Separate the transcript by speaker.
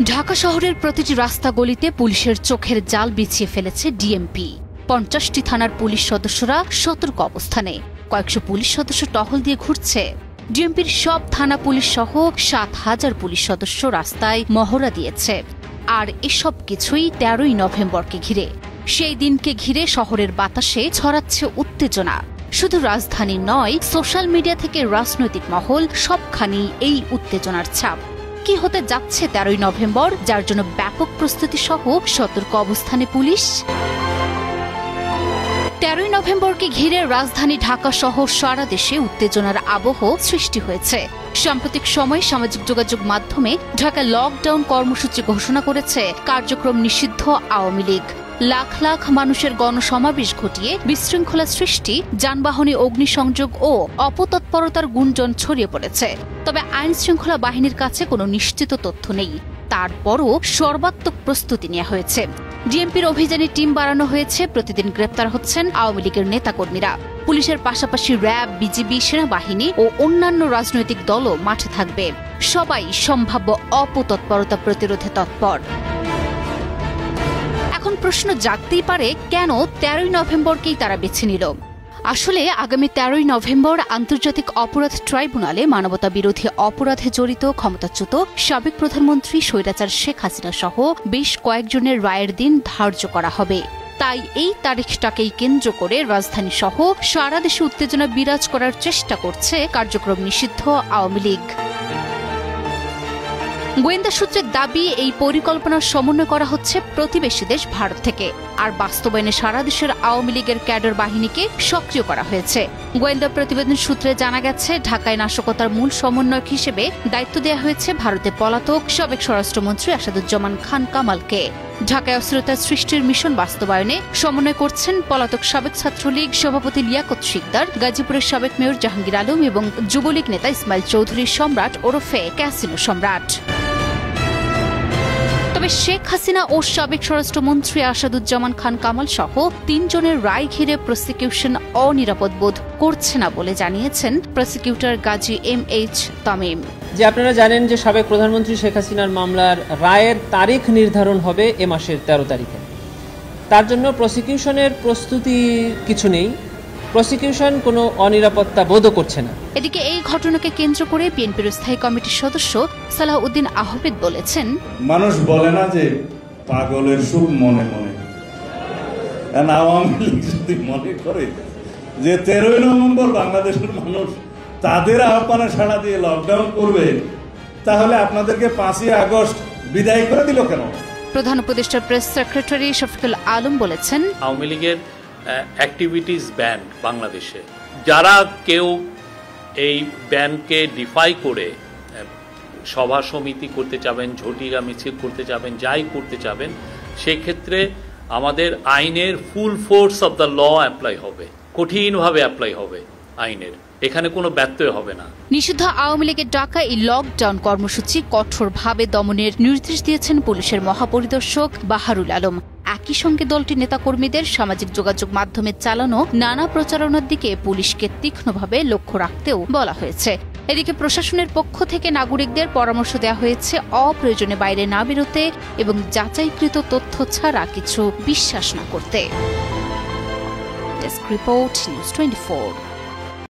Speaker 1: ঢাকা শহরের প্রতিটি রাস্তা গলিতে পুলিশের চোখের জাল বিছিয়ে ফেলেছে ডিএমপি। ৫০টি থানার পুলিশ সদস্যরা সতর্ক অবস্থানে, কয়েকশো পুলিশ সদস্য টহল দিয়ে ঘুরছে। ডিএমপির সব থানা পুলিশ সহ ৭,০০০ পুলিশ সদস্য রাস্তায় মহড়া দিয়েছে। আর এসব কিছুই ১৩ই নভেম্বরকে ঘিরে। সেই দিনকে ঘিরে শহরের বাতাসে ছড়াচ্ছে উত্তেজনা। শুধু রাজধানী নয়, সোশ্যাল মিডিয়া থেকে রাজনৈতিক মহল সবখানেই এই উত্তেজনার ছাপ। কি হতে যাচ্ছে ১৩ই নভেম্বর, যার জন্য ব্যাপক প্রস্তুতি সহ সতর্ক অবস্থানে পুলিশ? ১৩ই নভেম্বরকে ঘিরে রাজধানী ঢাকা সহ সারা দেশে উত্তেজনার আবহ সৃষ্টি হয়েছে। সাম্প্রতিক সময়ে সামাজিক যোগাযোগ মাধ্যমে ঢাকা লকডাউন কর্মসূচি ঘোষণা করেছে কার্যক্রম নিষিদ্ধ আওয়ামী লীগ। লাখ লাখ মানুষের গণসমাবেশ ঘটিয়ে বিশৃঙ্খলা সৃষ্টি, যানবাহনে অগ্নিসংযোগ ও অপতৎপরতার গুঞ্জন ছড়িয়ে পড়েছে। তবে আইন শৃঙ্খলা বাহিনীর কাছে কোনো নিশ্চিত তথ্য নেই। তারপরও সর্বাত্মক প্রস্তুতি নেওয়া হয়েছে। ডিএমপির অভিযানে টিম বাড়ানো হয়েছে। প্রতিদিন গ্রেপ্তার হচ্ছেন আওয়ামী লীগের নেতাকর্মীরা। পুলিশের পাশাপাশি র্যাব, বিজিবি, সেনাবাহিনী ও অন্যান্য রাজনৈতিক দলও মাঠে থাকবে। সবাই সম্ভাব্য অপতৎপরতা প্রতিরোধে তৎপর। এখন প্রশ্ন জাগতেই পারে, কেন ১৩ই নভেম্বরকেই তারা বেছে নিল? আসলে আগামী ১৩ই নভেম্বর আন্তর্জাতিক অপরাধ ট্রাইব্যুনালে মানবতা বিরোধী অপরাধে জড়িত ক্ষমতাচ্যুত সাবেক প্রধানমন্ত্রী স্বৈরাচার শেখ হাসিনা সহ বেশ কয়েকজনের রায়ের দিন ধার্য করা হবে। তাই এই তারিখটাকেই কেন্দ্র করে রাজধানী সহ সারা দেশে উত্তেজনা বিরাজ করার চেষ্টা করছে কার্যক্রম নিষিদ্ধ আওয়ামী লীগ। গোয়েন্দা সূত্রের দাবি, এই পরিকল্পনার সমন্বয় করা হচ্ছে প্রতিবেশী দেশ ভারত থেকে। আর বাস্তবায়নে সারা দেশের আওয়ামী লীগের ক্যাডার বাহিনীকে সক্রিয় করা হয়েছে। গোয়েন্দা প্রতিবেদন সূত্রে জানা গেছে, ঢাকায় নাশকতার মূল সমন্বয়ক হিসেবে দায়িত্ব দেওয়া হয়েছে ভারতে পলাতক সাবেক স্বরাষ্ট্রমন্ত্রী আসাদুজ্জামান খান কামালকে। ঢাকায় অস্থিরতা সৃষ্টির মিশন বাস্তবায়নে সমন্বয় করছেন পলাতক সাবেক ছাত্রলীগ সভাপতি লিয়াকত শিকদার, গাজীপুরের সাবেক মেয়র জাহাঙ্গীর আলম এবং যুবলীগ নেতা ইসমাইল চৌধুরী সম্রাট ওরফে ক্যাসিনো সম্রাট। তবে শেখ হাসিনা ও সাবেক স্বরাষ্ট্রমন্ত্রী আসাদুজ্জামান খান কামাল সহ ৩ জনের রায় ঘিরে প্রসিকিউশন অনিরাপদ বোধ করছে না বলে জানিয়েছেন প্রসিকিউটর গাজী MH তামিম।
Speaker 2: যে আপনারা জানেন যে সাবেক প্রধানমন্ত্রী শেখ হাসিনার মামলার রায়ের তারিখ নির্ধারণ হবে এ মাসের ১৩ তারিখে। তার জন্য প্রসিকিউশনের প্রস্তুতি কিছু নেই। প্রসিকিউশন কোনো অনিরাপত্তা বোধও করছে না।
Speaker 1: এদিকে এই ঘটনাকে কেন্দ্র করে বিএনপির স্থায়ী কমিটির সদস্য সালাহউদ্দিন আহমেদ বলেছেন,
Speaker 3: মানুষ বলে না যে পাগলের সুখ মনে মনে। আওয়ামী লীগ যদি মনে করে যে ১৩ই নভেম্বর বাংলাদেশের মানুষ তাদের আহ্বানে সাড়া দিয়ে লকডাউন করবে, তাহলে আপনাদেরকে ৫ই আগস্ট বিদায় করে দিল কেন?
Speaker 1: প্রধান উপদেষ্টার প্রেস সেক্রেটারি শফিকুল আলম বলেছেন,
Speaker 4: আওয়ামী লীগের অ্যাক্টিভিটিস ব্যান বাংলাদেশে, যারা কেউ এই ব্যানকে ডিফাই করে সভা সমিতি করতে চাবেন, ঝটিকা মিছিল করতে চাবেন, যাই করতে চাবেন, সেক্ষেত্রে আমাদের আইনের full force of the law apply হবে, কঠিনভাবে অ্যাপ্লাই হবে আইনের। এখানে কোনো ব্যত্যয় হবে না।
Speaker 1: নিষিদ্ধ আওয়ামী লীগের ডাকা এই লকডাউন কর্মসূচি কঠোরভাবে দমনের নির্দেশ দিয়েছেন পুলিশের মহাপরিদর্শক বাহারুল আলম। একই সঙ্গে দলটির নেতাকর্মীদের সামাজিক যোগাযোগ মাধ্যমে চালানো নানা প্রচারণার দিকে পুলিশকে তীক্ষ্ণভাবে লক্ষ্য রাখতেও বলা হয়েছে। এদিকে প্রশাসনের পক্ষ থেকে নাগরিকদের পরামর্শ দেওয়া হয়েছে অপ্রয়োজনে বাইরে না বেরোতে এবং যাচাইকৃত তথ্য ছাড়া কিছু বিশ্বাস না করতে। Desk report, news 24।